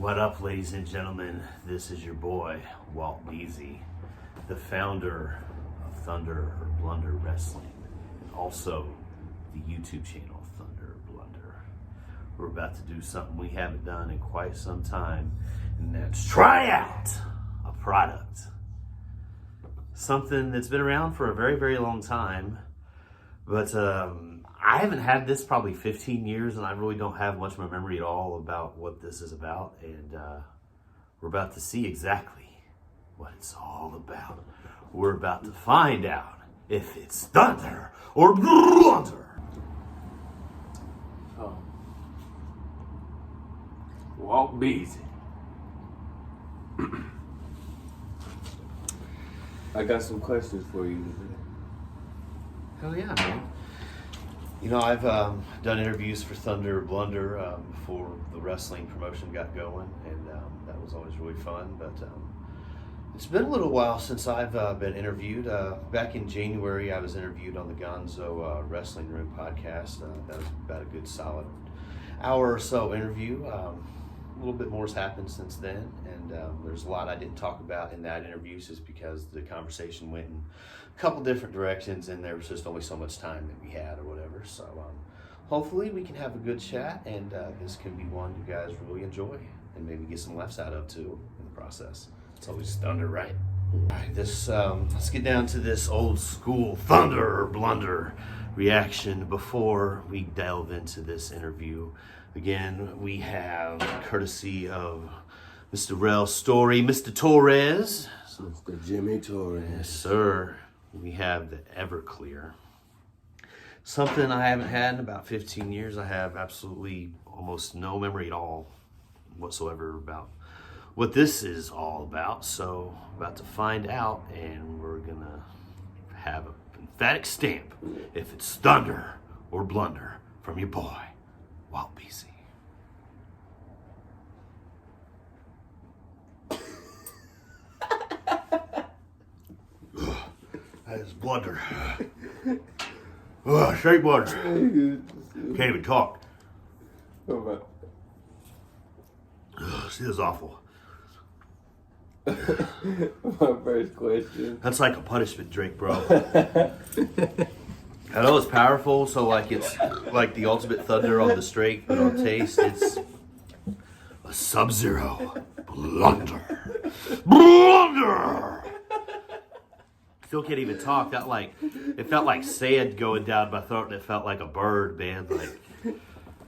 What up, ladies and gentlemen? This is your boy, Walt Beezy, the founder of Thunder or Blunder Wrestling, and also the YouTube channel Thunder or Blunder. We're about to do something we haven't done in quite some time, and that's try out a product. Something that's been around for a very, very long time, but I haven't had this probably 15 years, and I really don't have much of a memory at all about what this is about, and we're about to see exactly what it's all about. We're about to find out if it's Thunder or Blunder. Oh. Walt Beezy. I got some questions for you today. Hell yeah, man. You know, I've done interviews for Thunder or Blunder before the wrestling promotion got going, and that was always really fun. But it's been a little while since I've been interviewed. Back in January, I was interviewed on the Gonzo Wrestling Room podcast. That was about a good solid hour or so interview. A little bit more has happened since then, and there's a lot I didn't talk about in that interview just because the conversation went in a couple different directions, and there was just only so much time that we had or whatever. So hopefully we can have a good chat, and this can be one you guys really enjoy and maybe get some laughs out of too in the process. It's always Thunder, right? All right, let's get down to this old school Thunder or Blunder reaction before we delve into this interview. Again, we have courtesy of Mr. Rell Storri, Mr. Torres. Mr. Jimmy Torres. Yes, sir. We have the Everclear. Something I haven't had in about 15 years. I have absolutely almost no memory at all whatsoever about what this is all about. So, about to find out, and we're going to have an emphatic stamp if it's Thunder or Blunder from your boy, Walt Beezy. That is Blunder. Straight Blunder. Can't even talk. This is awful. My first question. That's like a punishment drink, bro. I know it's powerful, so like it's like the ultimate Thunder on the straight, but on taste, it's a Sub-Zero Blunder. Blunder! Still can't even talk. It felt like sand going down my throat, and it felt like a bird, man. Like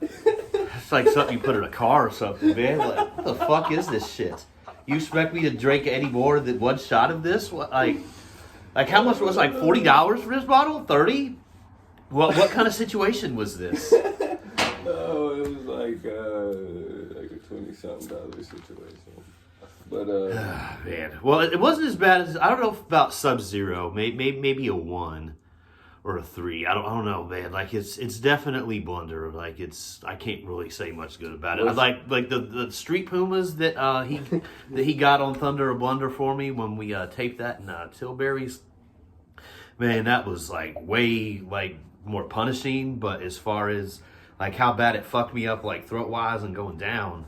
it's like something you put in a car or something, man. Like, what the fuck is this shit? You expect me to drink any more than one shot of this? What, like how much was it, like $40 for this bottle? 30? What kind of situation was this? Oh, it was like a $20-something situation. But man, well, it wasn't as bad as, I don't know about Sub-Zero, maybe a 1 or a 3. I don't know, man. Like it's definitely Blunder. Like I can't really say much good about it. Like the Street Pumas that he got on Thunder or Blunder for me when we taped that in Tilbury's. Man, that was like way like more punishing. But as far as like how bad it fucked me up, like throat wise and going down.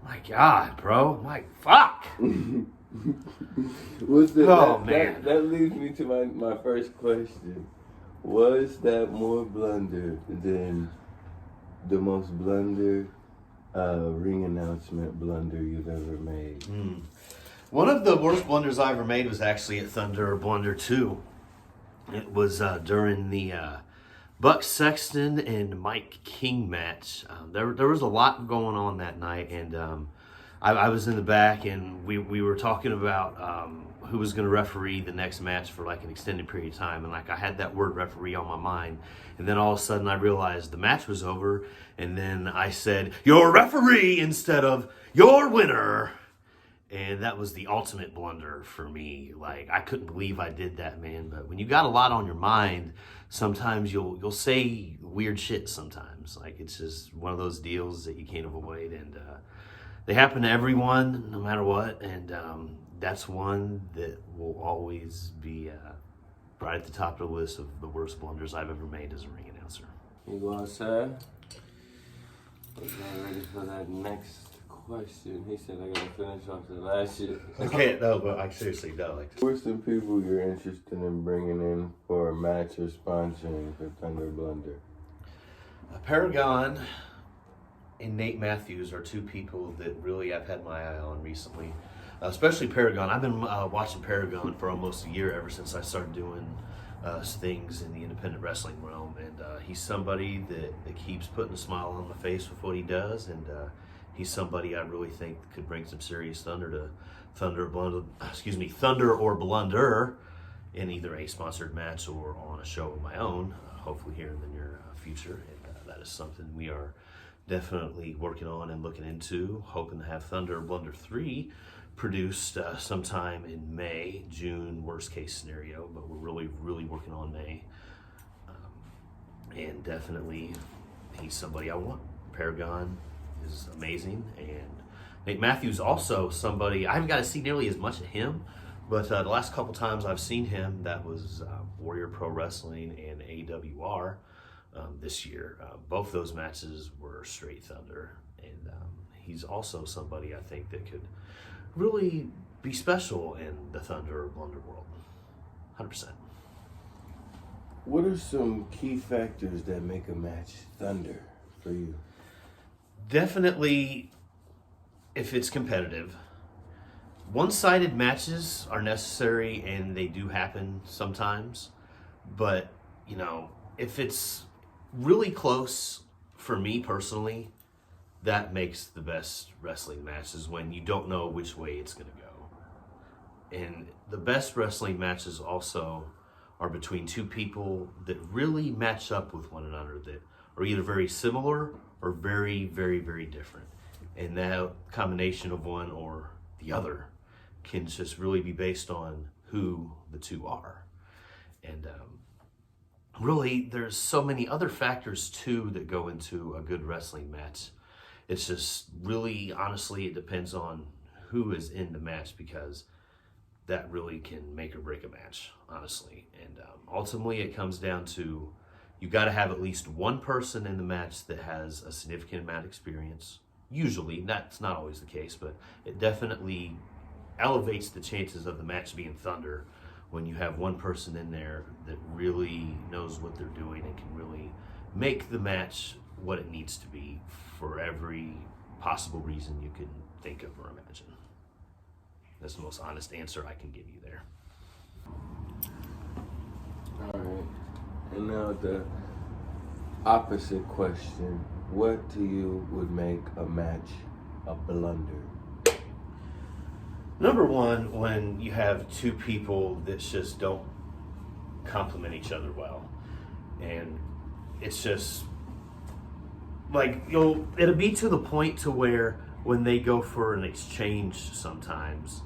My God, bro. My fuck. man. That leads me to my first question. Was that more blunder than the most blunder ring announcement blunder you've ever made? One of the worst blunders I ever made was actually at Thunder or Blunder 2. It was during the Buck Sexton and Mike King match. There was a lot going on that night, and I was in the back, and we were talking about who was going to referee the next match for like an extended period of time, and like I had that word referee on my mind, and then all of a sudden I realized the match was over, and then I said, "Your referee" instead of "your winner." And that was the ultimate blunder for me. Like, I couldn't believe I did that, man. But when you got a lot on your mind, sometimes you'll say weird shit sometimes. Like, it's just one of those deals that you can't avoid. And they happen to everyone, no matter what. And that's one that will always be right at the top of the list of the worst blunders I've ever made as a ring announcer. You go outside. We're ready for that next question. He said I gotta finish off the last shit. Okay, no, but I seriously don't like Who are some people you're interested in bringing in for a match or sponsoring for Thunder Blunder? Paragon and Nate Matthews are two people that really I've had my eye on recently, especially Paragon. I've been watching Paragon for almost a year, ever since I started doing things in the independent wrestling realm, and he's somebody that keeps putting a smile on my face with what he does, and he's somebody I really think could bring some serious thunder to Thunder or Blunder in either a sponsored match or on a show of my own, hopefully here in the near future. And that is something we are definitely working on and looking into, hoping to have Thunder or Blunder 3 produced sometime in May, June, worst case scenario, but we're really working on May. And definitely he's somebody I want. Paragon is amazing, and Nate Matthews also somebody I haven't got to see nearly as much of him, but the last couple times I've seen him, that was Warrior Pro Wrestling and AWR this year. Both those matches were straight thunder, and he's also somebody I think that could really be special in the Thunder or Blunder world. 100%. What are some key factors that make a match thunder for you? Definitely, if it's competitive. One-sided matches are necessary, and they do happen sometimes. But, you know, if it's really close, for me personally, that makes the best wrestling matches, when you don't know which way it's going to go. And the best wrestling matches also are between two people that really match up with one another, that are either very similar or very, very, very different. And that combination of one or the other can just really be based on who the two are. And really, there's so many other factors too that go into a good wrestling match. It's just really, honestly, it depends on who is in the match, because that really can make or break a match, honestly. And ultimately, it comes down to, you got to have at least one person in the match that has a significant amount of experience. Usually, that's not always the case, but it definitely elevates the chances of the match being thunder when you have one person in there that really knows what they're doing and can really make the match what it needs to be for every possible reason you can think of or imagine. That's the most honest answer I can give you there. All right. And now the opposite question. What to you would make a match a blunder? Number one, when you have two people that just don't complement each other well. And it's just like, it'll be to the point to where when they go for an exchange sometimes,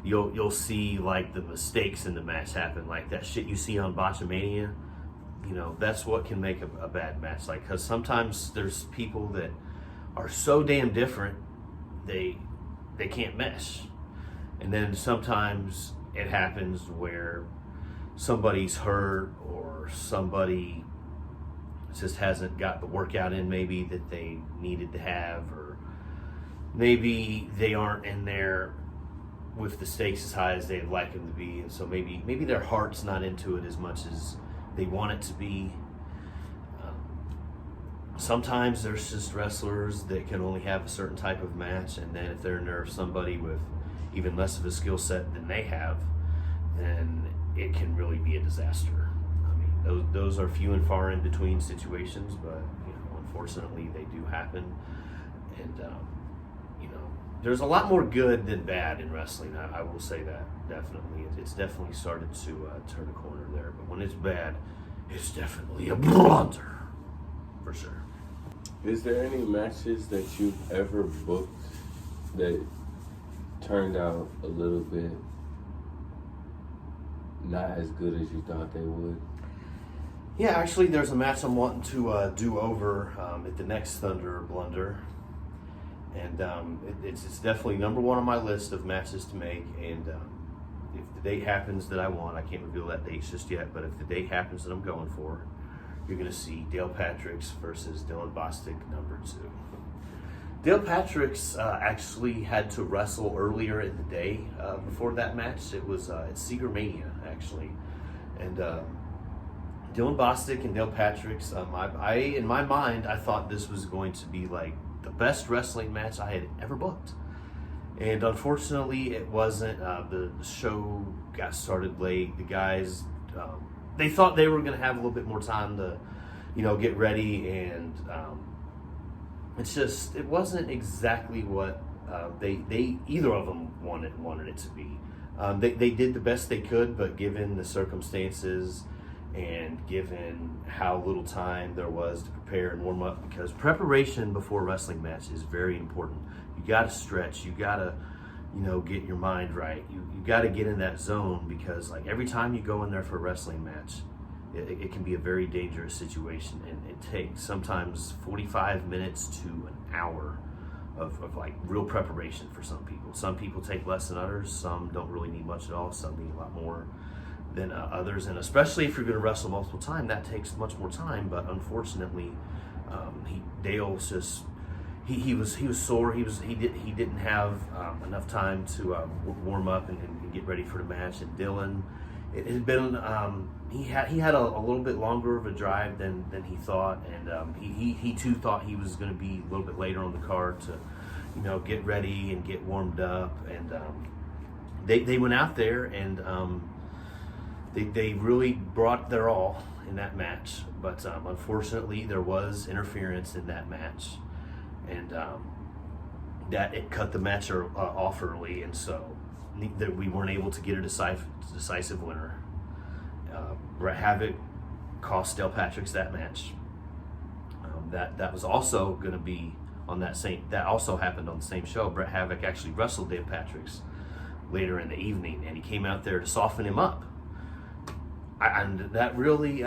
you'll see like the mistakes in the match happen, like that shit you see on Botchamania. You know, that's what can make a bad match. Like, because sometimes there's people that are so damn different, they can't mesh. And then sometimes it happens where somebody's hurt, or somebody just hasn't got the workout in maybe that they needed to have, or maybe they aren't in there with the stakes as high as they'd like them to be, and so maybe their heart's not into it as much as they want it to be. Sometimes there's just wrestlers that can only have a certain type of match, and then if they're in there with somebody with even less of a skill set than they have, then it can really be a disaster. I mean, those are few and far in between situations, but you know, unfortunately they do happen. And you know, there's a lot more good than bad in wrestling. I will say that, definitely. It's definitely started to turn a corner there. But when it's bad, it's definitely a blunder, for sure. Is there any matches that you've ever booked that turned out a little bit not as good as you thought they would? Yeah, actually, there's a match I'm wanting to do over at the next Thunder or Blunder. And it's definitely number one on my list of matches to make. And if the date happens that I want, I can't reveal that date just yet, but if the date happens that I'm going for, you're going to see Dale Patricks versus Dylan Bostic #2. Dale Patrick's actually had to wrestle earlier in the day before that match. It was at Seeger Mania, actually. And Dylan Bostic and Dale Patrick's, in my mind, I thought this was going to be like the best wrestling match I had ever booked. And unfortunately, it wasn't. The show got started late. The guys, they thought they were going to have a little bit more time to, get ready. And it wasn't exactly what they either of them wanted it to be. They did the best they could, but given the circumstances and given how little time there was to prepare and warm up, because preparation before a wrestling match is very important. You got to stretch. You got to, get your mind right. You got to get in that zone, because like every time you go in there for a wrestling match, it can be a very dangerous situation, and it takes sometimes 45 minutes to an hour of like real preparation for some people. Some people take less than others. Some don't really need much at all. Some need a lot more than others, and especially if you're going to wrestle multiple times, that takes much more time. But unfortunately, Dale's just he was sore. He didn't have enough time to warm up and get ready for the match. And Dylan, it had been he had a little bit longer of a drive than he thought, and he too thought he was going to be a little bit later on the card to get ready and get warmed up. And they went out there and they really brought their all in that match. But unfortunately, there was interference in that match, and that it cut the match off early, and so that we weren't able to get a decisive winner. Bret Havoc cost Dale Patrick's that match. That was also going to be on that also happened on the same show. Bret Havoc actually wrestled Dale Patrick's later in the evening, and he came out there to soften him up. And that really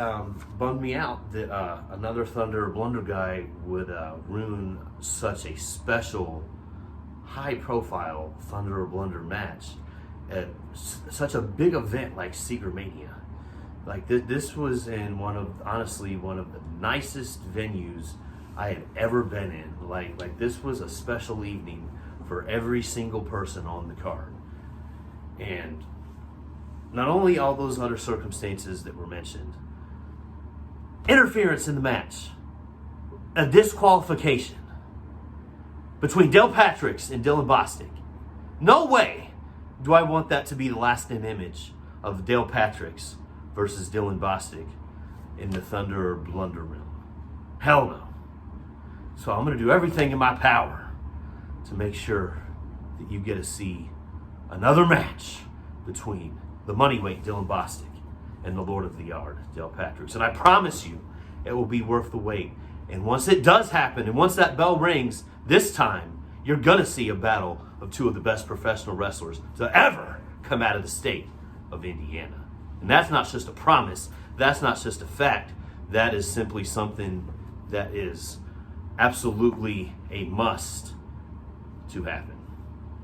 bummed me out that another Thunder or Blunder guy would ruin such a special, high-profile Thunder or Blunder match at such a big event like Seeger Mania. Like this was in one of the nicest venues I had ever been in. Like this was a special evening for every single person on the card. And not only all those other circumstances that were mentioned, interference in the match, a disqualification between Dale Patrick's and Dylan Bostic. No way do I want that to be the lasting image of Dale Patrick's versus Dylan Bostic in the Thunder or Blunder realm. Hell no. So I'm going to do everything in my power to make sure that you get to see another match between the money-weight Dylan Bostic and the Lord of the Yard, Dale Patrick's. And I promise you, it will be worth the wait. And once it does happen, and once that bell rings, this time, you're going to see a battle of two of the best professional wrestlers to ever come out of the state of Indiana. And that's not just a promise. That's not just a fact. That is simply something that is absolutely a must to happen.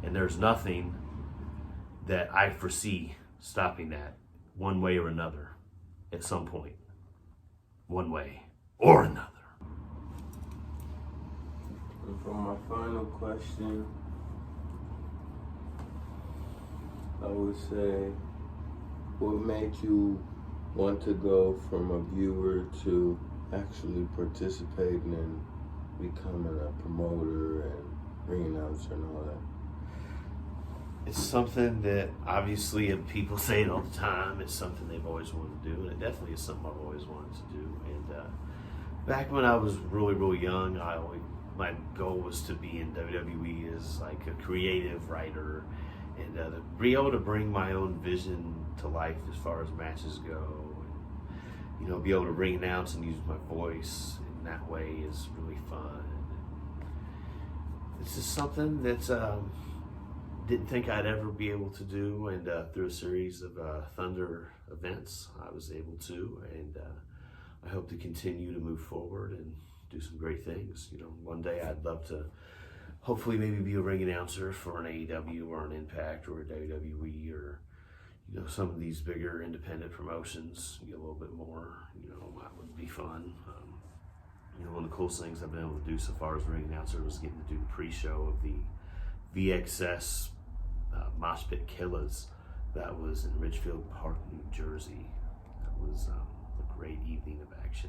And there's nothing that I foresee stopping that one way or another at some point. One way or another. And for my final question, I would say, what made you want to go from a viewer to actually participating and becoming a promoter and ring announcer and all that? It's something that obviously, and people say it all the time, it's something they've always wanted to do, and it definitely is something I've always wanted to do. And back when I was really, really young, my goal was to be in WWE as like a creative writer, and to be able to bring my own vision to life as far as matches go, and be able to ring announce and use my voice in that way is really fun. It's just something that's didn't think I'd ever be able to do, and through a series of Thunder events, I was able to, and I hope to continue to move forward and do some great things. One day I'd love to hopefully maybe be a ring announcer for an AEW or an Impact or a WWE or some of these bigger independent promotions. Get a little bit more, that would be fun. one of the coolest things I've been able to do so far as ring announcer was getting to do the pre-show of the VXS Mosh Pit Killers that was in Ridgefield Park, New Jersey. That was a great evening of action.